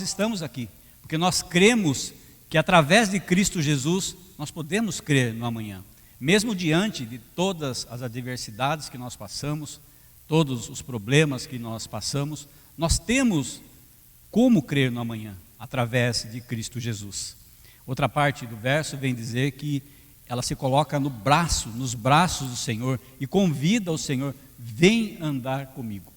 estamos aqui, porque nós cremos que através de Cristo Jesus nós podemos crer no amanhã. Mesmo diante de todas as adversidades que nós passamos, todos os problemas que nós passamos, nós temos como crer no amanhã, através de Cristo Jesus. Outra parte do verso vem dizer que ela se coloca nos braços do Senhor e convida o Senhor: vem andar comigo.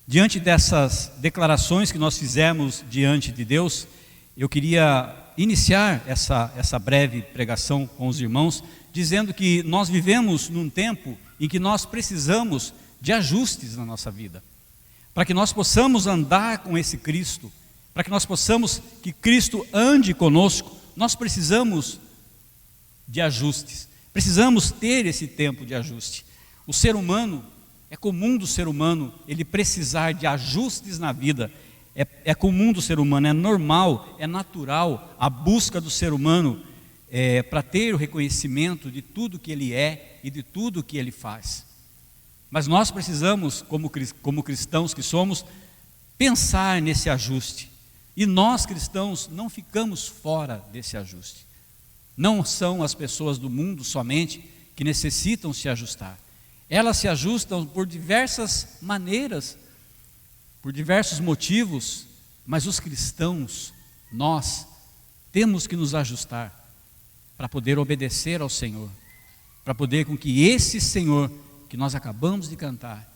Diante dessas declarações que nós fizemos diante de Deus, eu queria iniciar essa breve pregação com os irmãos, dizendo que nós vivemos num tempo em que nós precisamos de ajustes na nossa vida. Para que nós possamos andar com esse Cristo, para que nós possamos que Cristo ande conosco, nós precisamos de ajustes, precisamos ter esse tempo de ajuste. O ser humano, é comum do ser humano ele precisar de ajustes na vida, é comum do ser humano, é normal, é natural a busca do ser humano para ter o reconhecimento de tudo que ele é e de tudo que ele faz. Mas nós precisamos, como cristãos que somos, pensar nesse ajuste. E nós cristãos não ficamos fora desse ajuste. Não são as pessoas do mundo somente que necessitam se ajustar. Elas se ajustam por diversas maneiras, por diversos motivos, mas os cristãos, nós, temos que nos ajustar para poder obedecer ao Senhor, para poder com que esse Senhor que nós acabamos de cantar,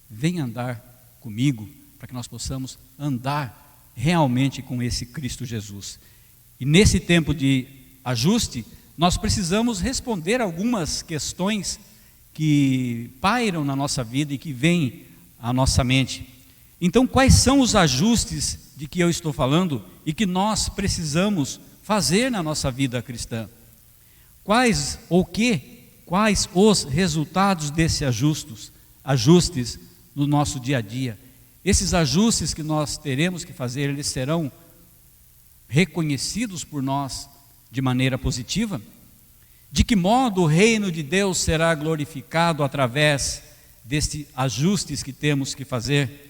venha andar comigo, para que nós possamos andar realmente com esse Cristo Jesus. E nesse tempo de ajuste, nós precisamos responder algumas questões que pairam na nossa vida e que vêm à nossa mente. Então, quais são os ajustes de que eu estou falando e que nós precisamos fazer na nossa vida cristã? Quais os resultados desses ajustes no nosso dia a dia? Esses ajustes que nós teremos que fazer, eles serão reconhecidos por nós de maneira positiva? De que modo o reino de Deus será glorificado através destes ajustes que temos que fazer?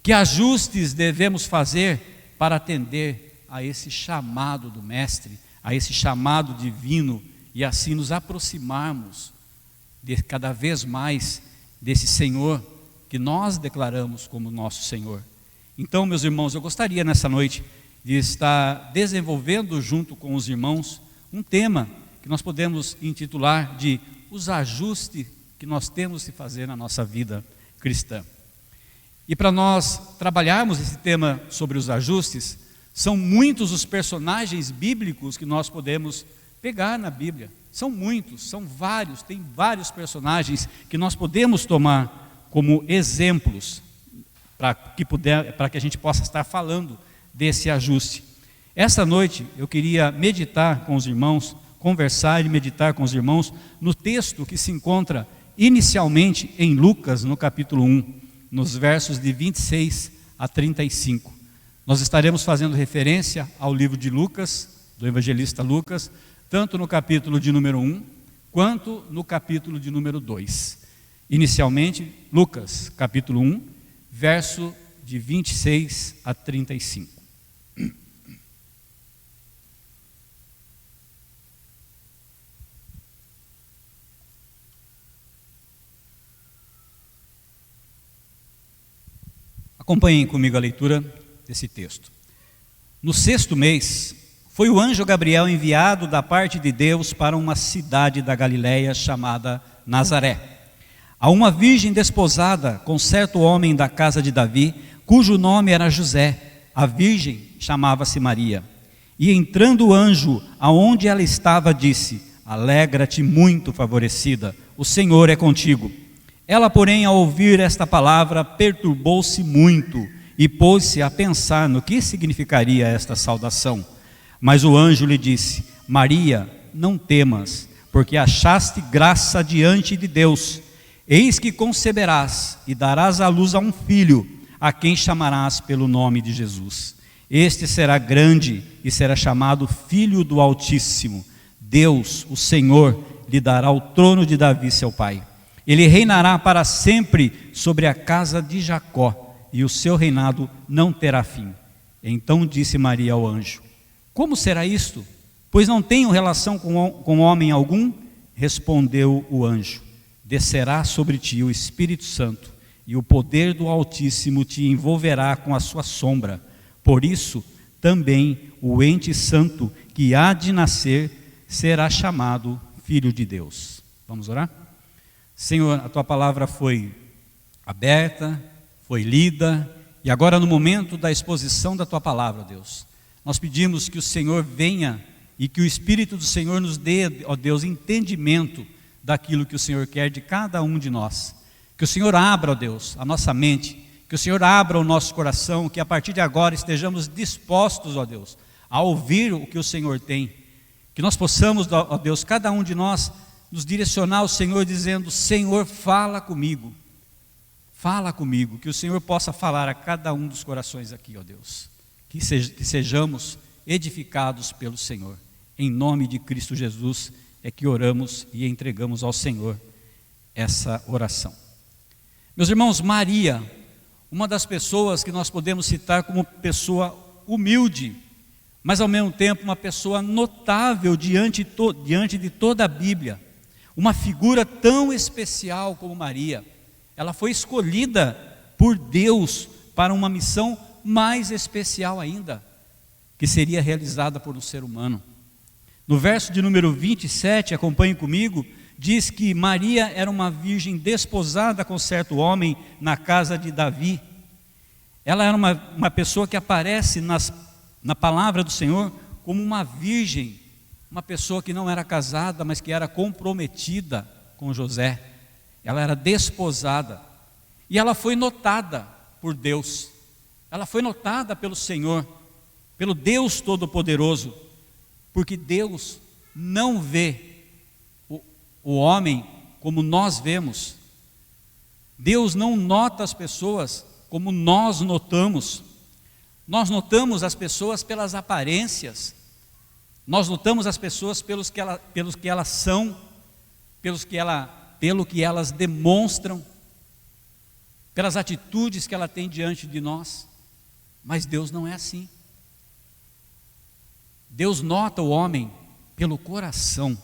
Que ajustes devemos fazer para atender a esse chamado do Mestre, a esse chamado divino, e assim nos aproximarmos cada vez mais desse Senhor que nós declaramos como nosso Senhor? Então, meus irmãos, eu gostaria nessa noite de estar desenvolvendo junto com os irmãos um tema que nós podemos intitular de os ajustes que nós temos que fazer na nossa vida cristã. E para nós trabalharmos esse tema sobre os ajustes, são muitos os personagens bíblicos que nós podemos pegar na Bíblia. São muitos, são vários, tem vários personagens que nós podemos tomar como exemplos para que a gente possa estar falando desse ajuste. Esta noite eu queria meditar com os irmãos, conversar e meditar com os irmãos no texto que se encontra inicialmente em Lucas, no capítulo 1, nos versos de 26 a 35. Nós estaremos fazendo referência ao livro de Lucas, do evangelista Lucas, tanto no capítulo de número 1, quanto no capítulo de número 2. Inicialmente, Lucas, capítulo 1, verso de 26 a 35. Acompanhem comigo a leitura desse texto. No 6º mês, foi o anjo Gabriel enviado da parte de Deus para uma cidade da Galileia chamada Nazaré, a uma virgem desposada com certo homem da casa de Davi, cujo nome era José. A virgem chamava-se Maria. E entrando o anjo aonde ela estava, disse: alegra-te muito, favorecida, o Senhor é contigo. Ela, porém, ao ouvir esta palavra, perturbou-se muito e pôs-se a pensar no que significaria esta saudação. Mas o anjo lhe disse: Maria, não temas, porque achaste graça diante de Deus. Eis que conceberás e darás à luz a um filho, a quem chamarás pelo nome de Jesus. Este será grande e será chamado Filho do Altíssimo. Deus, o Senhor, lhe dará o trono de Davi, seu pai. Ele reinará para sempre sobre a casa de Jacó, e o seu reinado não terá fim. Então disse Maria ao anjo: Como será isto? Pois não tenho relação com homem algum. Respondeu o anjo: Descerá sobre ti o Espírito Santo, e o poder do Altíssimo te envolverá com a sua sombra. Por isso, também o ente santo que há de nascer será chamado Filho de Deus. Vamos orar? Senhor, a tua palavra foi aberta, foi lida, e agora no momento da exposição da tua palavra, Deus, nós pedimos que o Senhor venha e que o Espírito do Senhor nos dê, ó Deus, entendimento daquilo que o Senhor quer de cada um de nós. Que o Senhor abra, ó Deus, a nossa mente, que o Senhor abra o nosso coração, que a partir de agora estejamos dispostos, ó Deus, a ouvir o que o Senhor tem. Que nós possamos, ó Deus, cada um de nós, nos direcionar ao Senhor dizendo: Senhor, fala comigo, que o Senhor possa falar a cada um dos corações aqui, ó Deus, que sejamos edificados pelo Senhor. Em nome de Cristo Jesus é que oramos e entregamos ao Senhor essa oração. Meus irmãos, Maria, uma das pessoas que nós podemos citar como pessoa humilde, mas ao mesmo tempo uma pessoa notável diante de toda a Bíblia, uma figura tão especial como Maria. Ela foi escolhida por Deus para uma missão mais especial ainda, que seria realizada por um ser humano. No verso de número 27, acompanhe comigo, diz que Maria era uma virgem desposada com certo homem na casa de Davi. Ela era uma pessoa que aparece na palavra do Senhor como uma virgem, uma pessoa que não era casada, mas que era comprometida com José. Ela era desposada, e ela foi notada por Deus, ela foi notada pelo Senhor, pelo Deus Todo-Poderoso, porque Deus não vê o homem como nós vemos. Deus não nota as pessoas como nós notamos. Nós notamos as pessoas pelas aparências, nós notamos as pessoas pelos que elas são, pelo que elas demonstram, pelas atitudes que ela tem diante de nós. Mas Deus não é assim. Deus nota o homem pelo coração.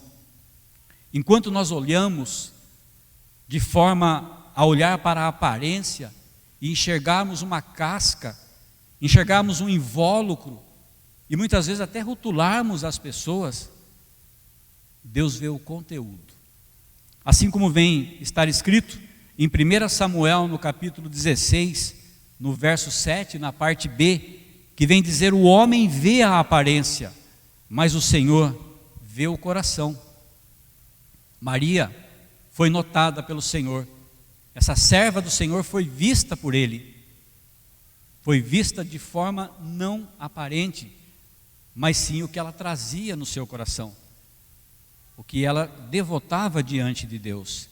Enquanto nós olhamos de forma a olhar para a aparência e enxergarmos uma casca, enxergarmos um invólucro e muitas vezes até rotularmos as pessoas, Deus vê o conteúdo. Assim como vem estar escrito em 1 Samuel, no capítulo 16, no verso 7, na parte B, que vem dizer: o homem vê a aparência, mas o Senhor vê o coração. Maria foi notada pelo Senhor. Essa serva do Senhor foi vista por Ele. Foi vista de forma não aparente, mas sim o que ela trazia no seu coração, o que ela devotava diante de Deus.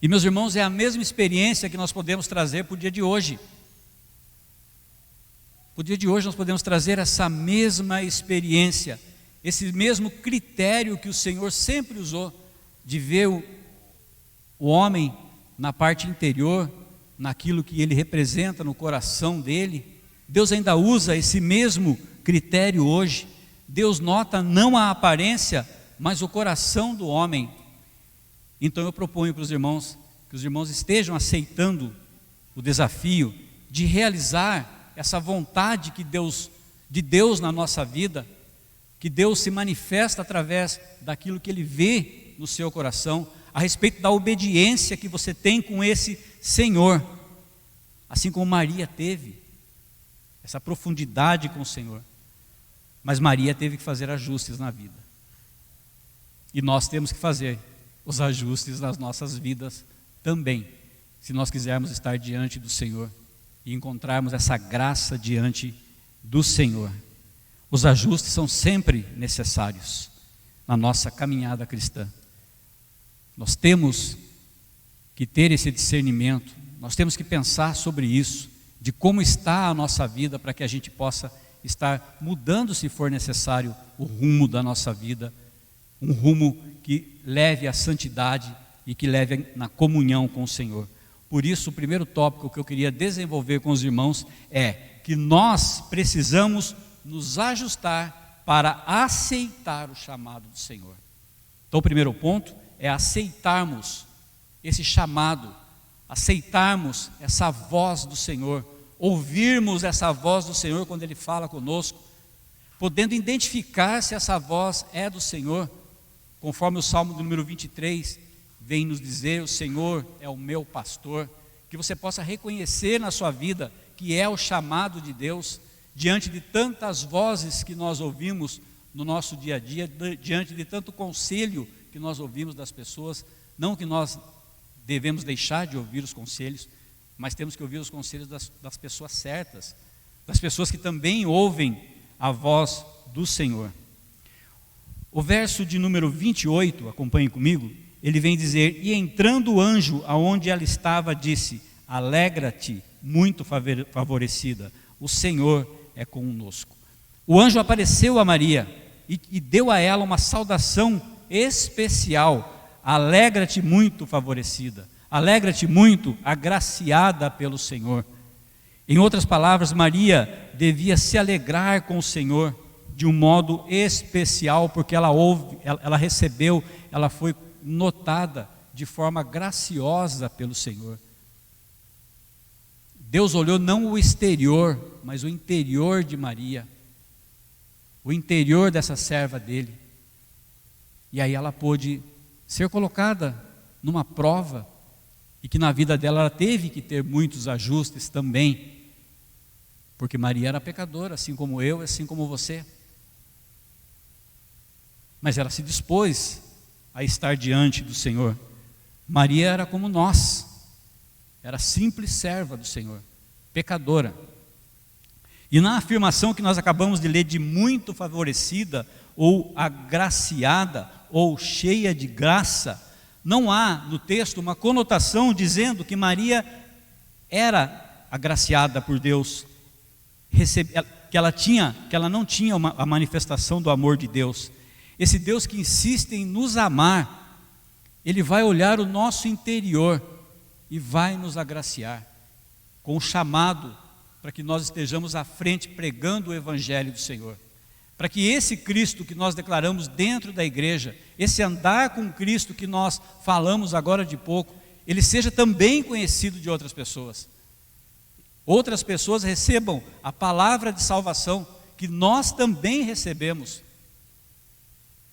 E, meus irmãos, é a mesma experiência que nós podemos trazer para o dia de hoje. Para o dia de hoje nós podemos trazer essa mesma experiência, esse mesmo critério que o Senhor sempre usou, de ver o homem na parte interior, naquilo que ele representa no coração dele. Deus ainda usa esse mesmo critério hoje. Deus nota não a aparência, mas o coração do homem. Então eu proponho para os irmãos, que os irmãos estejam aceitando o desafio de realizar essa vontade de Deus na nossa vida, que Deus se manifesta através daquilo que Ele vê no seu coração, a respeito da obediência que você tem com esse Senhor, assim como Maria teve essa profundidade com o Senhor. Mas Maria teve que fazer ajustes na vida, e nós temos que fazer os ajustes nas nossas vidas também, se nós quisermos estar diante do Senhor e encontrarmos essa graça diante do Senhor. Os ajustes são sempre necessários na nossa caminhada cristã. Nós temos que ter esse discernimento, nós temos que pensar sobre isso, de como está a nossa vida, para que a gente possa estar mudando, se for necessário, o rumo da nossa vida, um rumo que leve à santidade e que leve na comunhão com o Senhor. Por isso, o primeiro tópico que eu queria desenvolver com os irmãos é: que nós precisamos nos ajustar para aceitar o chamado do Senhor. Então, o primeiro ponto é aceitarmos esse chamado, aceitarmos essa voz do Senhor, ouvirmos essa voz do Senhor quando Ele fala conosco, podendo identificar se essa voz é do Senhor, conforme o Salmo do número 23 vem nos dizer: o Senhor é o meu pastor, que você possa reconhecer na sua vida que é o chamado de Deus, diante de tantas vozes que nós ouvimos no nosso dia a dia, diante de tanto conselho que nós ouvimos das pessoas. Não que nós devemos deixar de ouvir os conselhos, mas temos que ouvir os conselhos das pessoas certas, das pessoas que também ouvem a voz do Senhor. O verso de número 28, acompanhe comigo, ele vem dizer: e entrando o anjo aonde ela estava, disse: alegra-te, muito favorecida, o Senhor é conosco. O anjo apareceu a Maria e deu a ela uma saudação especial: alegra-te, muito favorecida, alegra-te, muito agraciada pelo Senhor. Em outras palavras, Maria devia se alegrar com o Senhor de um modo especial, porque ela recebeu, ela foi notada de forma graciosa pelo Senhor. Deus olhou não o exterior, mas o interior de Maria, o interior dessa serva dele, e aí ela pôde ser colocada numa prova, e que na vida dela ela teve que ter muitos ajustes também, porque Maria era pecadora, assim como eu, assim como você, mas ela se dispôs a estar diante do Senhor. Maria era como nós, era simples serva do Senhor, pecadora. E na afirmação que nós acabamos de ler de muito favorecida, ou agraciada, ou cheia de graça, não há no texto uma conotação dizendo que Maria era agraciada por Deus, que ela não tinha a manifestação do amor de Deus. Esse Deus que insiste em nos amar, Ele vai olhar o nosso interior e vai nos agraciar com o chamado para que nós estejamos à frente pregando o Evangelho do Senhor, para que esse Cristo que nós declaramos dentro da igreja, esse andar com Cristo que nós falamos agora de pouco, ele seja também conhecido de outras pessoas. Outras pessoas recebam a palavra de salvação que nós também recebemos,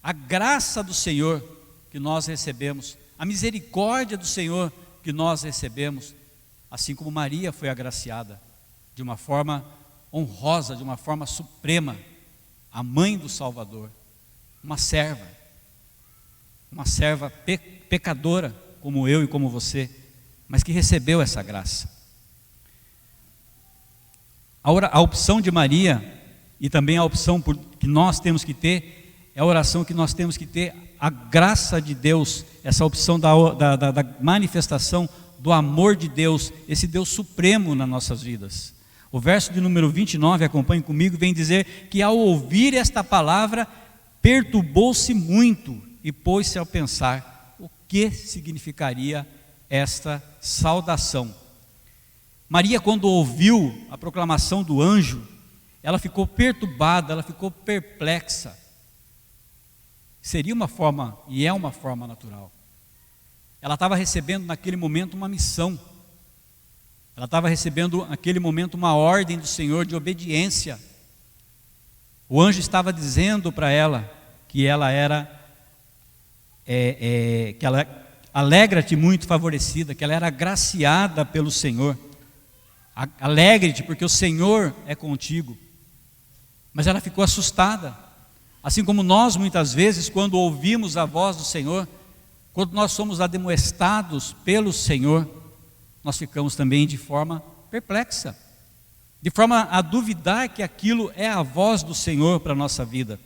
a graça do Senhor que nós recebemos, a misericórdia do Senhor que nós recebemos, assim como Maria foi agraciada de uma forma honrosa, de uma forma suprema, a mãe do Salvador, uma serva pecadora como eu e como você, mas que recebeu essa graça. A opção de Maria, e também a opção que nós temos que ter, é a oração que nós temos que ter, a graça de Deus, essa opção da manifestação do amor de Deus, esse Deus supremo nas nossas vidas. O verso de número 29, acompanhe comigo, vem dizer que ao ouvir esta palavra, perturbou-se muito e pôs-se a pensar o que significaria esta saudação. Maria, quando ouviu a proclamação do anjo, ela ficou perturbada, ela ficou perplexa. Seria uma forma, e é uma forma natural. Ela estava recebendo naquele momento uma missão. Ela estava recebendo naquele momento uma ordem do Senhor de obediência. O anjo estava dizendo para ela que ela era, alegra-te, muito favorecida, que ela era agraciada pelo Senhor. Alegre-te, porque o Senhor é contigo. Mas ela ficou assustada, assim como nós muitas vezes, quando ouvimos a voz do Senhor, quando nós somos admoestados pelo Senhor, nós ficamos também de forma perplexa, de forma a duvidar que aquilo é a voz do Senhor para a nossa vida.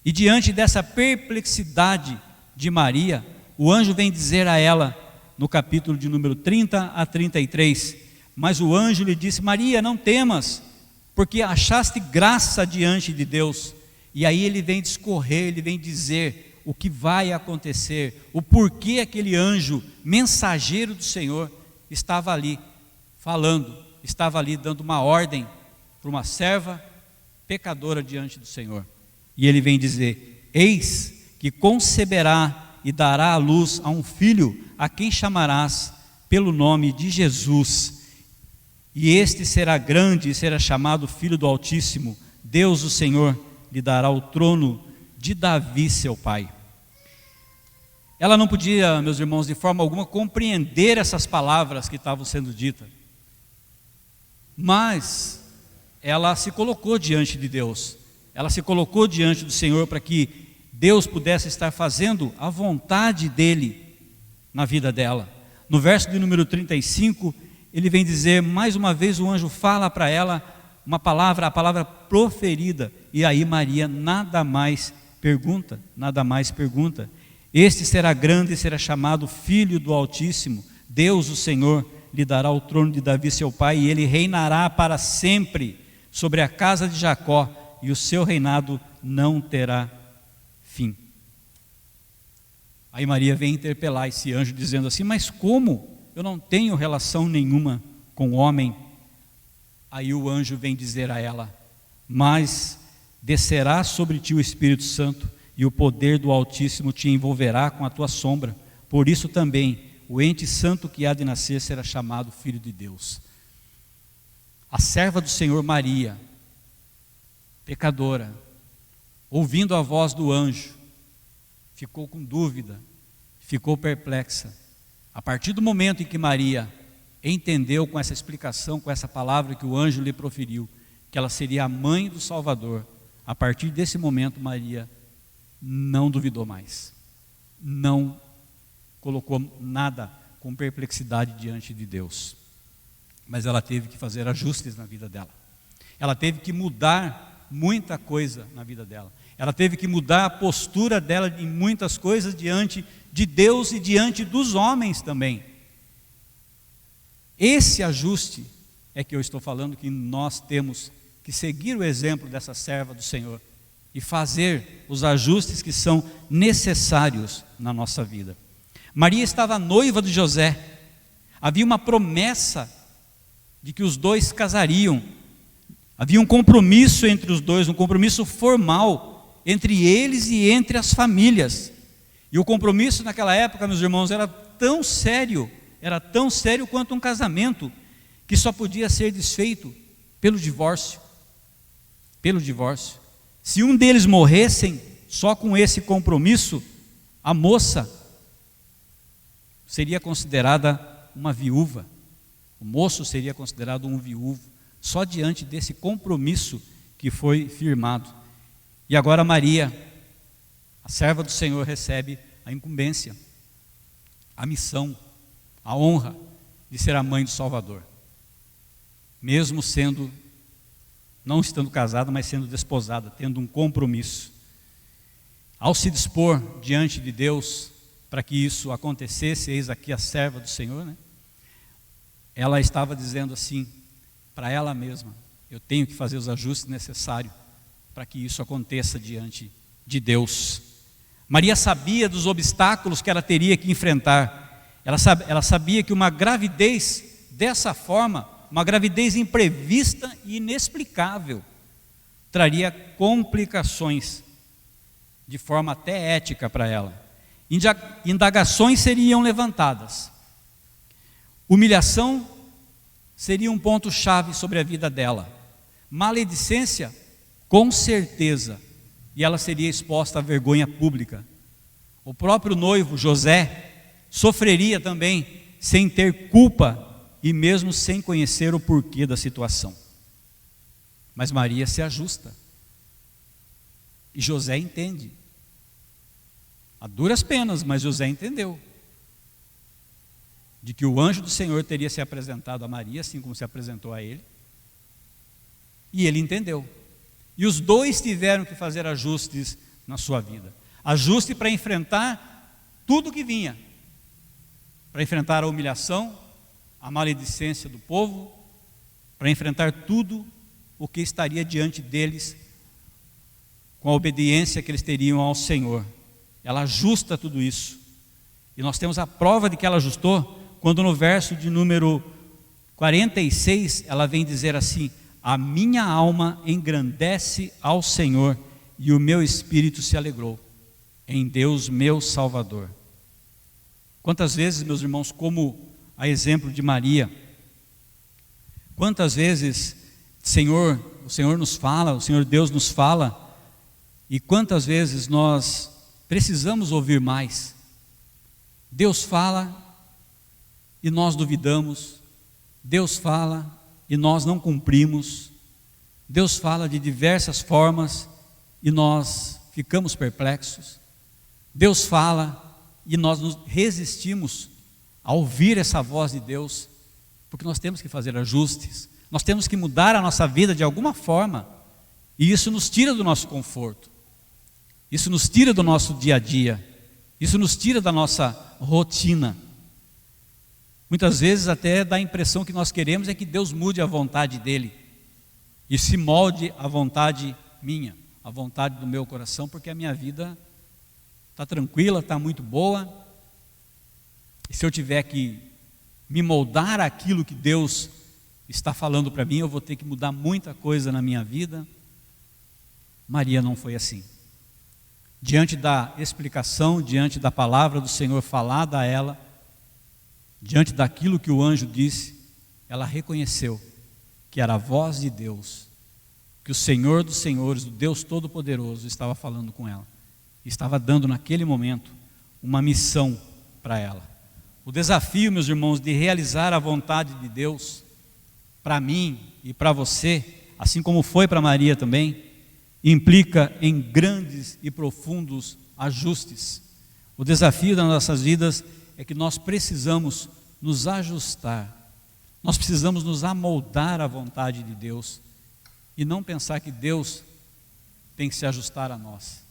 E diante dessa perplexidade de Maria, o anjo vem dizer a ela, no capítulo de número 30 a 33, mas o anjo lhe disse: Maria, não temas, porque achaste graça diante de Deus. E aí ele vem discorrer, ele vem dizer o que vai acontecer, o porquê aquele anjo, mensageiro do Senhor, estava ali falando, estava ali dando uma ordem para uma serva pecadora diante do Senhor. E ele vem dizer: eis que conceberá e dará à luz a um filho, a quem chamarás pelo nome de Jesus. E este será grande e será chamado Filho do Altíssimo. Deus, o Senhor, lhe dará o trono de Davi, seu pai. Ela não podia, meus irmãos, de forma alguma compreender essas palavras que estavam sendo ditas. Mas ela se colocou diante de Deus. Ela se colocou diante do Senhor para que Deus pudesse estar fazendo a vontade dele na vida dela. No verso de número 35, ele vem dizer, mais uma vez o anjo fala para ela uma palavra, a palavra proferida, e aí Maria nada mais pergunta. Este será grande e será chamado Filho do Altíssimo. Deus, o Senhor, lhe dará o trono de Davi, seu pai, e ele reinará para sempre sobre a casa de Jacó, e o seu reinado não terá fim. Aí Maria vem interpelar esse anjo dizendo assim: mas como? Eu não tenho relação nenhuma com o homem. Aí o anjo vem dizer a ela: mas descerá sobre ti o Espírito Santo, e o poder do Altíssimo te envolverá com a tua sombra. Por isso também o ente santo que há de nascer será chamado Filho de Deus. A serva do Senhor Maria, pecadora, ouvindo a voz do anjo, ficou com dúvida, ficou perplexa. A partir do momento em que Maria entendeu com essa explicação, com essa palavra que o anjo lhe proferiu, que ela seria a mãe do Salvador, a partir desse momento Maria não duvidou mais, não colocou nada com perplexidade diante de Deus. Mas ela teve que fazer ajustes na vida dela, ela teve que mudar muita coisa na vida dela, ela teve que mudar a postura dela em muitas coisas diante de Deus e diante dos homens também. Esse ajuste é que eu estou falando, que nós temos que seguir o exemplo dessa serva do Senhor e fazer os ajustes que são necessários na nossa vida. Maria estava noiva de José, havia uma promessa de que os dois casariam, havia um compromisso entre os dois, um compromisso formal entre eles e entre as famílias. E o compromisso naquela época, meus irmãos, era tão sério quanto um casamento, que só podia ser desfeito pelo divórcio. Se um deles morressem só com esse compromisso, a moça seria considerada uma viúva, o moço seria considerado um viúvo, só diante desse compromisso que foi firmado. E agora Maria, a serva do Senhor, recebe a incumbência, a missão, a honra de ser a mãe do Salvador, mesmo não estando casada, mas sendo desposada, tendo um compromisso. Ao se dispor diante de Deus para que isso acontecesse, eis aqui a serva do Senhor, né? Ela estava dizendo assim para ela mesma: eu tenho que fazer os ajustes necessários para que isso aconteça diante de Deus. Maria sabia dos obstáculos que ela teria que enfrentar. Ela sabia que uma gravidez dessa forma, uma gravidez imprevista e inexplicável, traria complicações, de forma até ética para ela. Indagações seriam levantadas, humilhação seria um ponto-chave sobre a vida dela, maledicência, com certeza, e ela seria exposta à vergonha pública. O próprio noivo, José, sofreria também, sem ter culpa e mesmo sem conhecer o porquê da situação. Mas Maria se ajusta, e José entende, a duras penas, mas José entendeu, de que o anjo do Senhor teria se apresentado a Maria, assim como se apresentou a ele, e ele entendeu, e os dois tiveram que fazer ajustes na sua vida, ajuste para enfrentar tudo que vinha, para enfrentar a humilhação, a maledicência do povo, para enfrentar tudo o que estaria diante deles, com a obediência que eles teriam ao Senhor. Ela ajusta tudo isso, e nós temos a prova de que ela ajustou, quando no verso de número 46, ela vem dizer assim: a minha alma engrandece ao Senhor e o meu espírito se alegrou em Deus meu Salvador. Quantas vezes, meus irmãos, como a exemplo de Maria, quantas vezes o Senhor nos fala, o Senhor Deus nos fala, e quantas vezes nós precisamos ouvir mais. Deus fala e nós duvidamos, Deus fala e nós não cumprimos, Deus fala de diversas formas e nós ficamos perplexos, Deus fala e nós nos resistimos a ouvir essa voz de Deus, porque nós temos que fazer ajustes, nós temos que mudar a nossa vida de alguma forma, e isso nos tira do nosso conforto, isso nos tira do nosso dia a dia, isso nos tira da nossa rotina. Muitas vezes até dá a impressão que nós queremos é que Deus mude a vontade dEle, e se molde a vontade minha, a vontade do meu coração, porque a minha vida está tranquila, está muito boa, e se eu tiver que me moldar aquilo que Deus está falando para mim, eu vou ter que mudar muita coisa na minha vida. Maria não foi assim. Diante da explicação, diante da palavra do Senhor falada a ela, diante daquilo que o anjo disse, ela reconheceu que era a voz de Deus, que o Senhor dos Senhores, o Deus Todo-Poderoso, estava falando com ela, estava dando naquele momento uma missão para ela. O desafio, meus irmãos, de realizar a vontade de Deus, para mim e para você, assim como foi para Maria também, implica em grandes e profundos ajustes. O desafio das nossas vidas é que nós precisamos nos ajustar, nós precisamos nos amoldar à vontade de Deus, e não pensar que Deus tem que se ajustar a nós.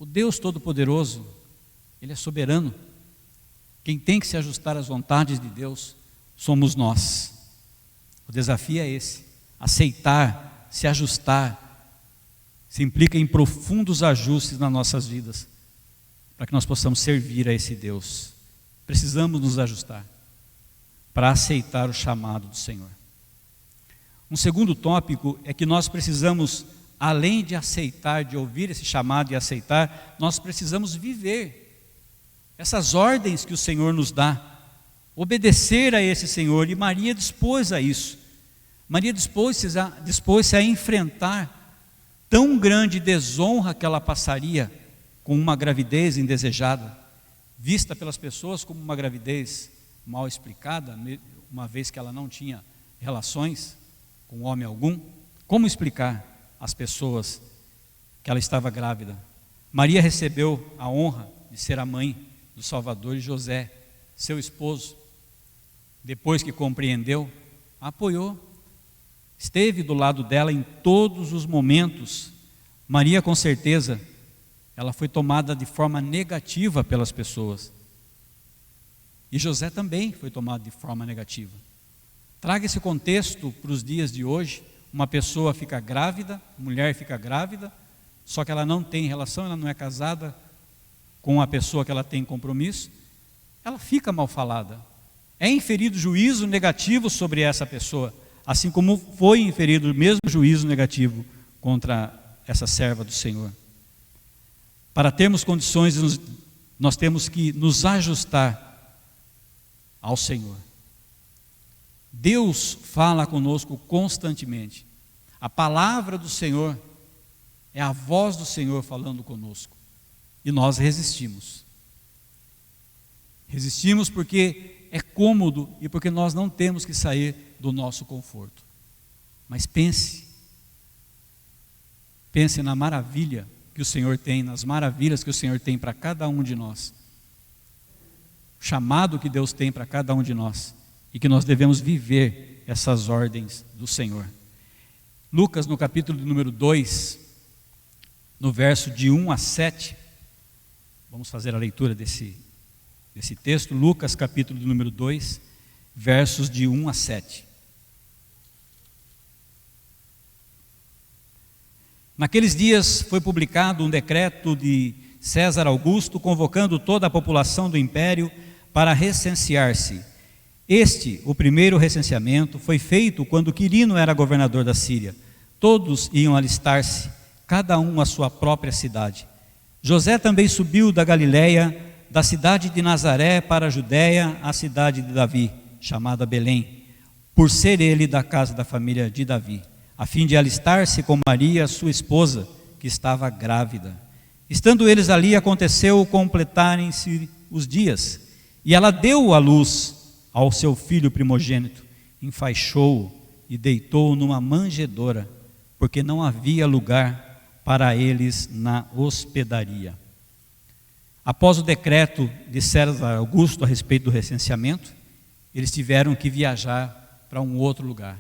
O Deus Todo-Poderoso, Ele é soberano. Quem tem que se ajustar às vontades de Deus somos nós. O desafio é esse: aceitar, se ajustar. Se implica em profundos ajustes nas nossas vidas, para que nós possamos servir a esse Deus. Precisamos nos ajustar para aceitar o chamado do Senhor. Um segundo tópico é que nós precisamos, além de aceitar, de ouvir esse chamado e aceitar, nós precisamos viver essas ordens que o Senhor nos dá, obedecer a esse Senhor, e Maria dispôs a isso. Maria dispôs-se a enfrentar tão grande desonra que ela passaria com uma gravidez indesejada, vista pelas pessoas como uma gravidez mal explicada, uma vez que ela não tinha relações com homem algum. Como explicar às pessoas que ela estava grávida? Maria recebeu a honra de ser a mãe do Salvador, e José, seu esposo, depois que compreendeu, a apoiou, esteve do lado dela em todos os momentos. Maria, com certeza, ela foi tomada de forma negativa pelas pessoas, e José também foi tomado de forma negativa. Traga esse contexto para os dias de hoje. Uma pessoa fica grávida, mulher fica grávida, só que ela não tem relação, ela não é casada com a pessoa que ela tem compromisso, ela fica mal falada. É inferido juízo negativo sobre essa pessoa, assim como foi inferido o mesmo juízo negativo contra essa serva do Senhor. Para termos condições, nós temos que nos ajustar ao Senhor. Deus fala conosco constantemente. A palavra do Senhor é a voz do Senhor falando conosco. E nós resistimos. Resistimos porque é cômodo e porque nós não temos que sair do nosso conforto. Mas pense na maravilha que o Senhor tem, nas maravilhas que o Senhor tem para cada um de nós. O chamado que Deus tem para cada um de nós, e que nós devemos viver essas ordens do Senhor. Lucas, no capítulo número 2, no verso de 1 a 7, vamos fazer a leitura desse texto. Lucas, capítulo número 2, versos de 1 a 7. Naqueles dias foi publicado um decreto de César Augusto, convocando toda a população do império para recensear-se. O primeiro recenseamento, foi feito quando Quirino era governador da Síria. Todos iam alistar-se, cada um à sua própria cidade. José também subiu da Galiléia, da cidade de Nazaré para a Judéia, à cidade de Davi, chamada Belém, por ser ele da casa da família de Davi, a fim de alistar-se com Maria, sua esposa, que estava grávida. Estando eles ali, aconteceu completarem-se os dias, e ela deu à luz ao seu filho primogênito, enfaixou-o e deitou-o numa manjedoura, porque não havia lugar para eles na hospedaria. Após o decreto de César Augusto a respeito do recenseamento, eles tiveram que viajar para um outro lugar.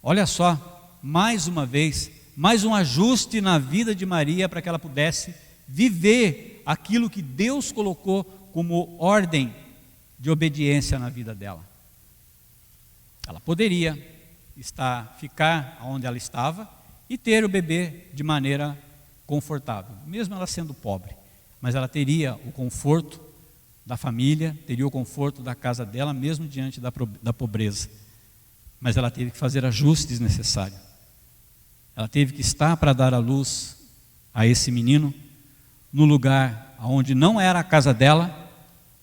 Olha só, mais uma vez, mais um ajuste na vida de Maria para que ela pudesse viver aquilo que Deus colocou como ordem de obediência na vida dela. Ela poderia ficar onde ela estava e ter o bebê de maneira confortável, mesmo ela sendo pobre, mas ela teria o conforto da família, teria o conforto da casa dela, mesmo diante da pobreza. Mas ela teve que fazer ajustes necessários. Ela teve que estar para dar à luz a esse menino no lugar onde não era a casa dela,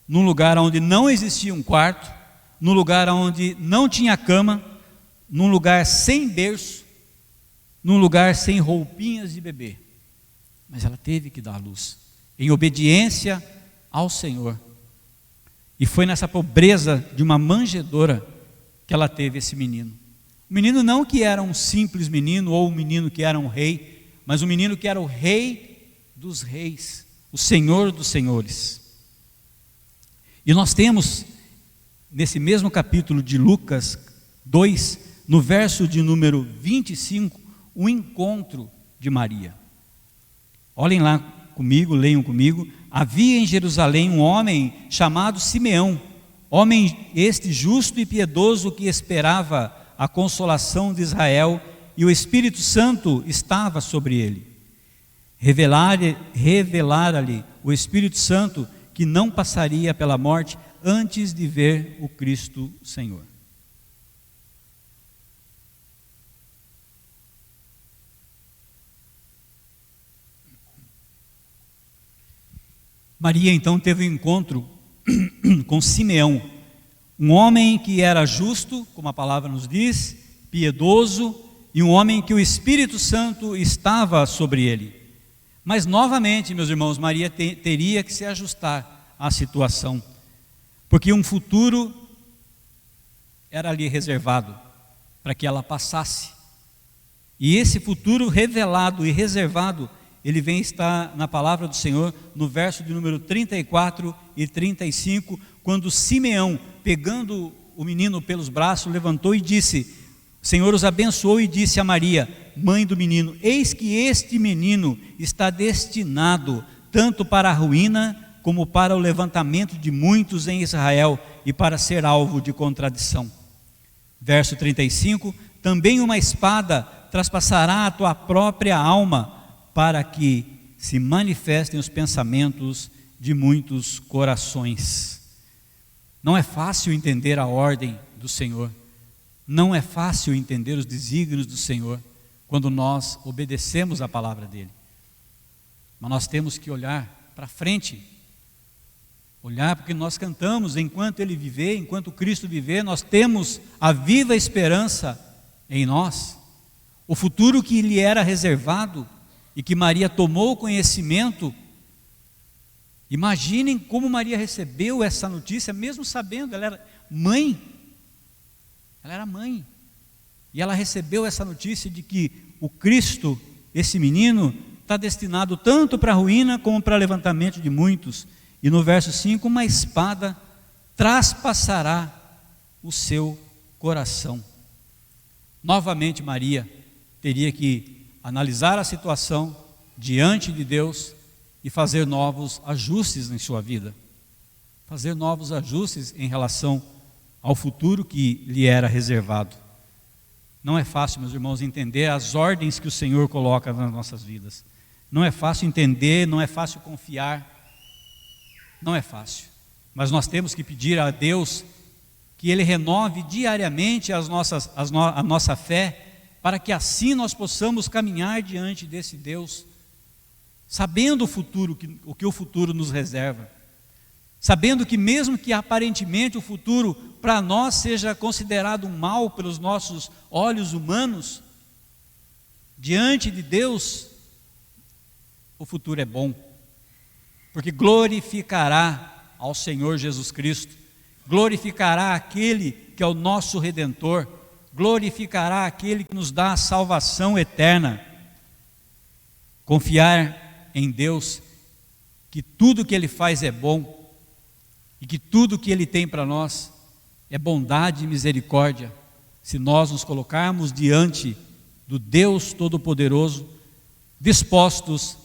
num lugar onde não existia um quarto, num lugar onde não tinha cama, num lugar sem berço, num lugar sem roupinhas de bebê. Mas ela teve que dar à luz, em obediência ao Senhor. E foi nessa pobreza de uma manjedoura que ela teve esse menino. Um menino não que era um simples menino, ou um menino que era um rei, mas um menino que era o rei dos reis, o Senhor dos senhores. E nós temos, nesse mesmo capítulo de Lucas 2, no verso de número 25, o encontro de Maria. Olhem lá comigo, leiam comigo. Havia em Jerusalém um homem chamado Simeão, homem este justo e piedoso, que esperava a consolação de Israel, e o Espírito Santo estava sobre ele. Revelara-lhe o Espírito Santo que não passaria pela morte antes de ver o Cristo Senhor. Maria então teve um encontro com Simeão, um homem que era justo, como a palavra nos diz, piedoso, e um homem que o Espírito Santo estava sobre ele. Mas novamente, meus irmãos, Maria teria que se ajustar à situação, porque um futuro era ali reservado para que ela passasse. E esse futuro revelado e reservado, ele vem estar na palavra do Senhor, no verso de número 34 e 35, quando Simeão, pegando o menino pelos braços, levantou e disse, o Senhor os abençoou e disse a Maria, mãe do menino, eis que este menino está destinado tanto para a ruína, como para o levantamento de muitos em Israel, e para ser alvo de contradição. Verso 35, também uma espada traspassará a tua própria alma, para que se manifestem os pensamentos de muitos corações. Não é fácil entender a ordem do Senhor, não é fácil entender os desígnios do Senhor, quando nós obedecemos a palavra dEle. Mas nós temos que olhar para frente, olhar porque nós cantamos, enquanto Ele viver, enquanto Cristo viver, nós temos a viva esperança em nós, o futuro que lhe era reservado, e que Maria tomou conhecimento. Imaginem como Maria recebeu essa notícia, mesmo sabendo, ela era mãe, e ela recebeu essa notícia de que o Cristo, esse menino, está destinado tanto para a ruína, como para o levantamento de muitos, e no verso 5, uma espada traspassará o seu coração. Novamente Maria teria que analisar a situação diante de Deus e fazer novos ajustes em sua vida, fazer novos ajustes em relação ao futuro que lhe era reservado. Não é fácil, meus irmãos, entender as ordens que o Senhor coloca nas nossas vidas. Não é fácil entender, não é fácil confiar, não é fácil. Mas nós temos que pedir a Deus que Ele renove diariamente a nossa fé, para que assim nós possamos caminhar diante desse Deus, sabendo o que o futuro nos reserva, sabendo que mesmo que aparentemente o futuro para nós seja considerado um mal pelos nossos olhos humanos, diante de Deus, o futuro é bom, porque glorificará ao Senhor Jesus Cristo, glorificará aquele que é o nosso Redentor, glorificará aquele que nos dá a salvação eterna. Confiar em Deus, que tudo que Ele faz é bom, e que tudo que Ele tem para nós é bondade e misericórdia, se nós nos colocarmos diante do Deus Todo-Poderoso, dispostos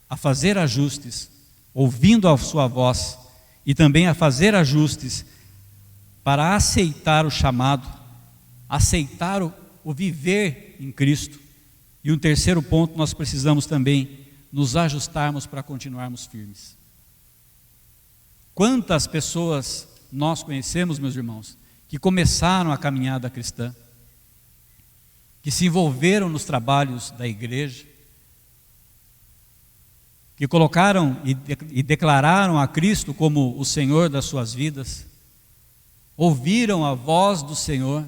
a fazer ajustes, ouvindo a sua voz, e também a fazer ajustes para aceitar o chamado, aceitar o viver em Cristo. E um terceiro ponto, nós precisamos também nos ajustarmos para continuarmos firmes. Quantas pessoas nós conhecemos, meus irmãos, que começaram a caminhada cristã, que se envolveram nos trabalhos da igreja, que colocaram e declararam a Cristo como o Senhor das suas vidas, ouviram a voz do Senhor,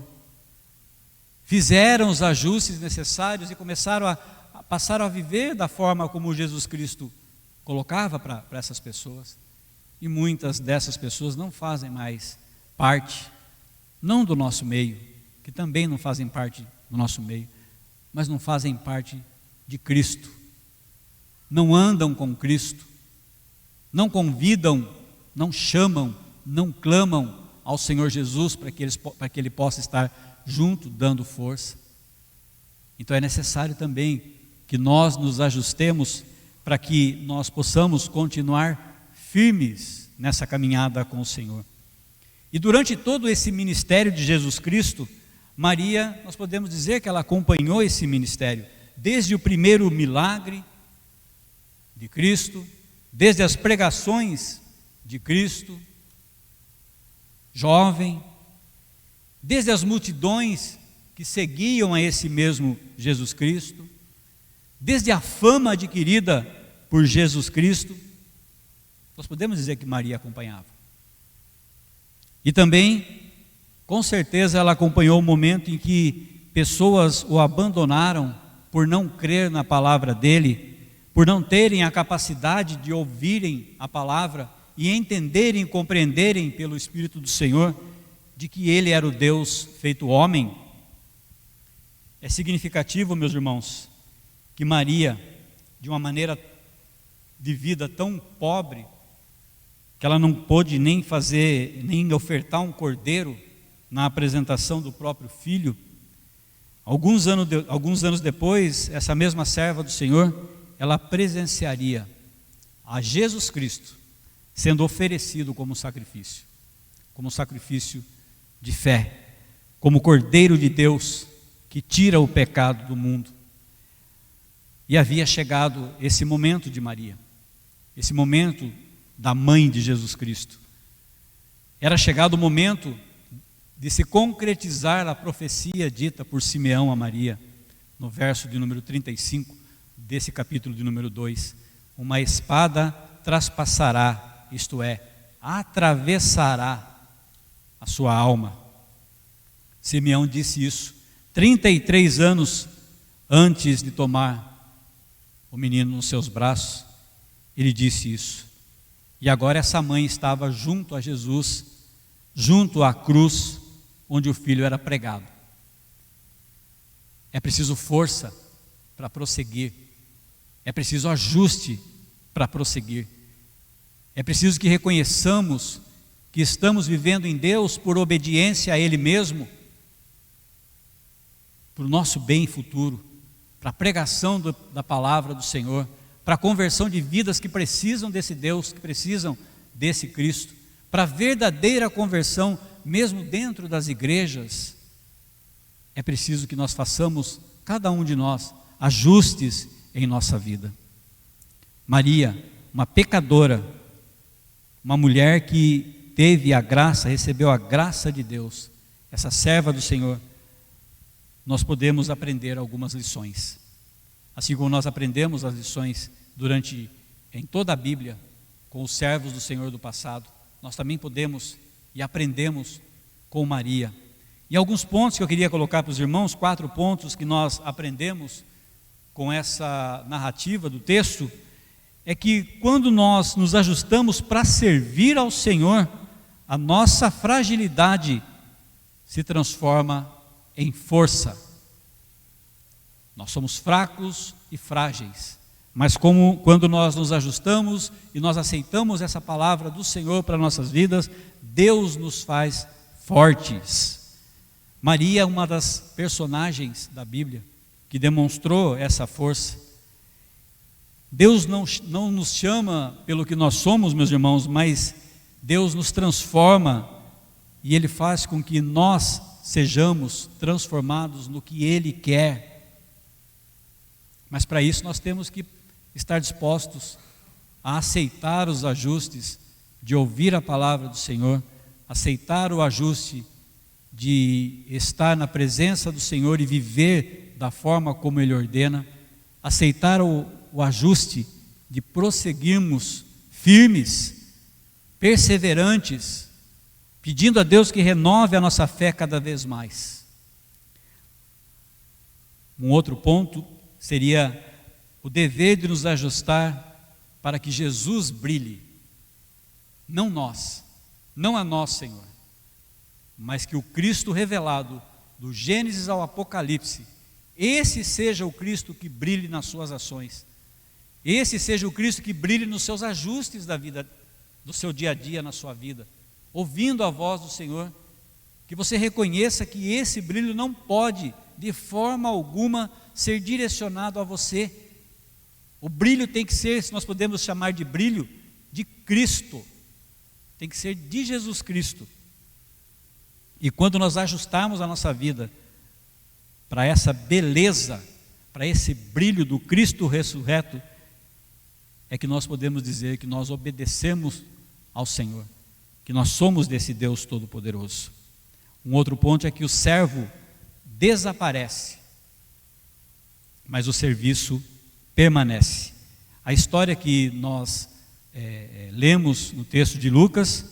fizeram os ajustes necessários e passaram a viver da forma como Jesus Cristo colocava para essas pessoas. E muitas dessas pessoas não fazem mais parte, não do nosso meio, que também não fazem parte do nosso meio, mas não fazem parte de Cristo, não andam com Cristo, não convidam, não chamam, não clamam ao Senhor Jesus para que Ele possa estar junto, dando força. Então é necessário também que nós nos ajustemos para que nós possamos continuar firmes nessa caminhada com o Senhor. E durante todo esse ministério de Jesus Cristo, Maria, nós podemos dizer que ela acompanhou esse ministério, desde o primeiro milagre de Cristo, desde as pregações de Cristo, jovem, desde as multidões que seguiam a esse mesmo Jesus Cristo, desde a fama adquirida por Jesus Cristo, nós podemos dizer que Maria acompanhava. E também, com certeza, ela acompanhou o momento em que pessoas o abandonaram por não crer na palavra dele, por não terem a capacidade de ouvirem a palavra e entenderem e compreenderem pelo Espírito do Senhor de que Ele era o Deus feito homem. É significativo, meus irmãos, que Maria, de uma maneira de vida tão pobre, que ela não pôde nem ofertar um cordeiro na apresentação do próprio filho, alguns anos depois, essa mesma serva do Senhor, ela presenciaria a Jesus Cristo sendo oferecido como sacrifício de fé, como Cordeiro de Deus que tira o pecado do mundo. E havia chegado esse momento de Maria, esse momento da mãe de Jesus Cristo. Era chegado o momento de se concretizar a profecia dita por Simeão a Maria, no verso de número 35, desse capítulo de número 2. Uma espada traspassará, isto é, atravessará a sua alma. Simeão disse isso 33 anos antes de tomar o menino nos seus braços. Ele disse isso. E agora essa mãe estava junto a Jesus, junto à cruz onde o filho era pregado. É preciso força para prosseguir. É preciso ajuste para prosseguir. É preciso que reconheçamos que estamos vivendo em Deus por obediência a Ele mesmo, para o nosso bem futuro, para a pregação da palavra do Senhor, para a conversão de vidas que precisam desse Deus, que precisam desse Cristo, para a verdadeira conversão, mesmo dentro das igrejas. É preciso que nós façamos, cada um de nós, ajustes em nossa vida. Maria, uma pecadora, uma mulher que teve a graça, recebeu a graça de Deus, essa serva do Senhor, nós podemos aprender algumas lições. Assim como nós aprendemos as lições em toda a Bíblia, com os servos do Senhor do passado, nós também podemos e aprendemos com Maria. E alguns pontos que eu queria colocar para os irmãos, 4 pontos que nós aprendemos com essa narrativa do texto, é que quando nós nos ajustamos para servir ao Senhor, a nossa fragilidade se transforma em força. Nós somos fracos e frágeis, mas quando nós nos ajustamos e nós aceitamos essa palavra do Senhor para nossas vidas, Deus nos faz fortes. Maria é uma das personagens da Bíblia que demonstrou essa força. Deus não nos chama pelo que nós somos, meus irmãos, mas Deus nos transforma e Ele faz com que nós sejamos transformados no que Ele quer. Mas para isso nós temos que estar dispostos a aceitar os ajustes de ouvir a palavra do Senhor, aceitar o ajuste de estar na presença do Senhor e viver da forma como Ele ordena, aceitar o ajuste de prosseguirmos firmes, perseverantes, pedindo a Deus que renove a nossa fé cada vez mais. Um outro ponto seria o dever de nos ajustar para que Jesus brilhe, não nós, não a nós, Senhor, mas que o Cristo revelado, do Gênesis ao Apocalipse, esse seja o Cristo que brilhe nas suas ações, esse seja o Cristo que brilhe nos seus ajustes da vida, do seu dia a dia na sua vida, ouvindo a voz do Senhor, que você reconheça que esse brilho não pode, de forma alguma, ser direcionado a você. O brilho tem que ser, se nós podemos chamar de brilho, de Cristo, tem que ser de Jesus Cristo. E quando nós ajustarmos a nossa vida para essa beleza, para esse brilho do Cristo ressurreto, é que nós podemos dizer que nós obedecemos ao Senhor, que nós somos desse Deus Todo-Poderoso. Um outro ponto é que o servo desaparece, mas o serviço permanece. A história que nós lemos no texto de Lucas,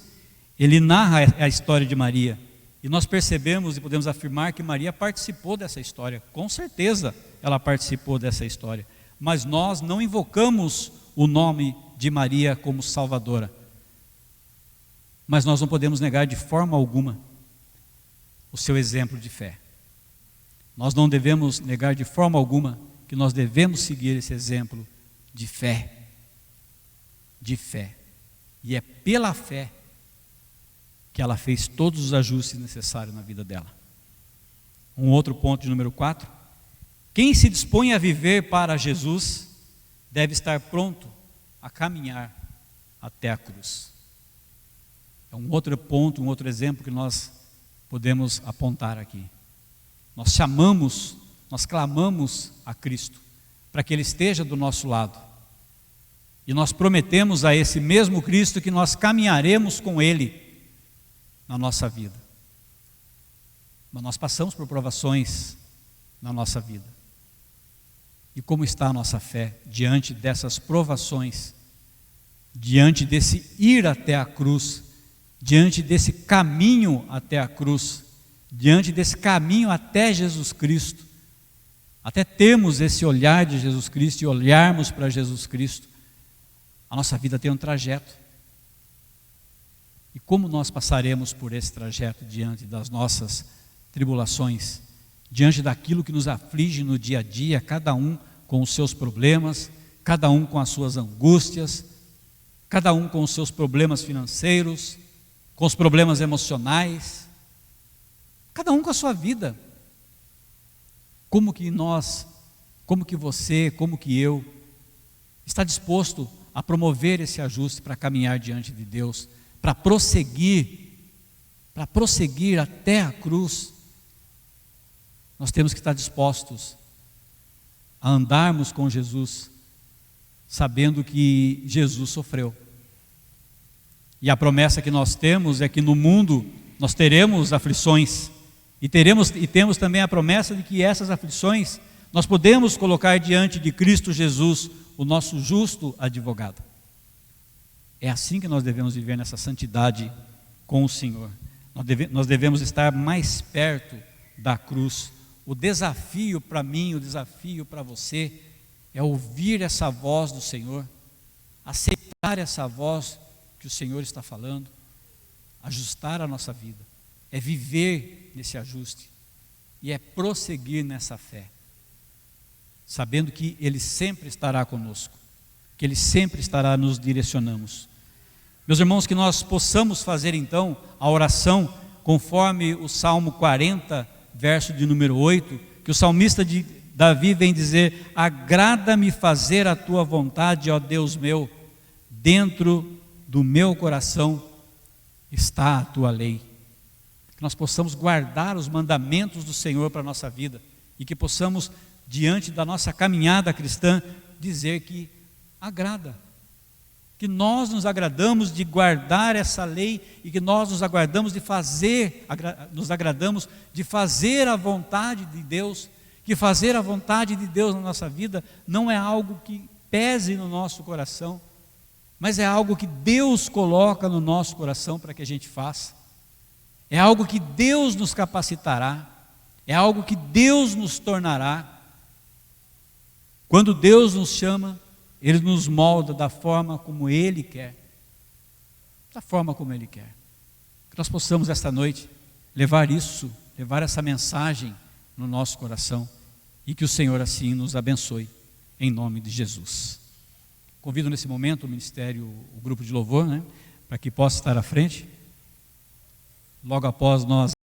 ele narra a história de Maria, e nós percebemos e podemos afirmar que Maria participou dessa história, com certeza ela participou dessa história, mas nós não invocamos o nome de Maria como Salvadora, mas nós não podemos negar de forma alguma o seu exemplo de fé. Nós não devemos negar de forma alguma que nós devemos seguir esse exemplo de fé, e é pela fé que ela fez todos os ajustes necessários na vida dela. Um outro ponto de número 4, quem se dispõe a viver para Jesus, deve estar pronto a caminhar até a cruz. É um outro ponto, um outro exemplo que nós podemos apontar aqui. Nós clamamos a Cristo para que Ele esteja do nosso lado. E nós prometemos a esse mesmo Cristo que nós caminharemos com Ele na nossa vida. Mas nós passamos por provações na nossa vida. E como está a nossa fé diante dessas provações, diante desse ir até a cruz, diante desse caminho até a cruz, diante desse caminho até Jesus Cristo, até termos esse olhar de Jesus Cristo e olharmos para Jesus Cristo, a nossa vida tem um trajeto. E como nós passaremos por esse trajeto diante das nossas tribulações, diante daquilo que nos aflige no dia a dia, cada um com os seus problemas, cada um com as suas angústias, cada um com os seus problemas financeiros, com os problemas emocionais, cada um com a sua vida. Como que nós, como que você, como que eu, está disposto a promover esse ajuste para caminhar diante de Deus, para prosseguir até a cruz? Nós temos que estar dispostos a andarmos com Jesus, sabendo que Jesus sofreu. E a promessa que nós temos é que no mundo nós teremos aflições, e temos também a promessa de que essas aflições nós podemos colocar diante de Cristo Jesus, o nosso justo advogado. É assim que nós devemos viver nessa santidade com o Senhor. Nós devemos estar mais perto da cruz. O desafio para mim, o desafio para você, é ouvir essa voz do Senhor, aceitar essa voz que o Senhor está falando, ajustar a nossa vida, é viver nesse ajuste, e é prosseguir nessa fé, sabendo que Ele sempre estará conosco, que Ele sempre estará nos direcionando. Meus irmãos, que nós possamos fazer então a oração conforme o Salmo 40, verso de número 8, que o salmista Davi vem dizer: agrada-me fazer a tua vontade, ó Deus meu, dentro do meu coração está a tua lei. Que nós possamos guardar os mandamentos do Senhor para a nossa vida, e que possamos, diante da nossa caminhada cristã, dizer que agrada, que nós nos agradamos de guardar essa lei, e que nós nos agradamos de fazer a vontade de Deus, que fazer a vontade de Deus na nossa vida não é algo que pese no nosso coração, mas é algo que Deus coloca no nosso coração para que a gente faça. É algo que Deus nos capacitará, é algo que Deus nos tornará. Quando Deus nos chama, Ele nos molda da forma como Ele quer. Da forma como Ele quer. Que nós possamos esta noite levar essa mensagem no nosso coração, e que o Senhor assim nos abençoe, em nome de Jesus. Convido nesse momento o ministério, o grupo de louvor, para que possa estar à frente. Logo após nós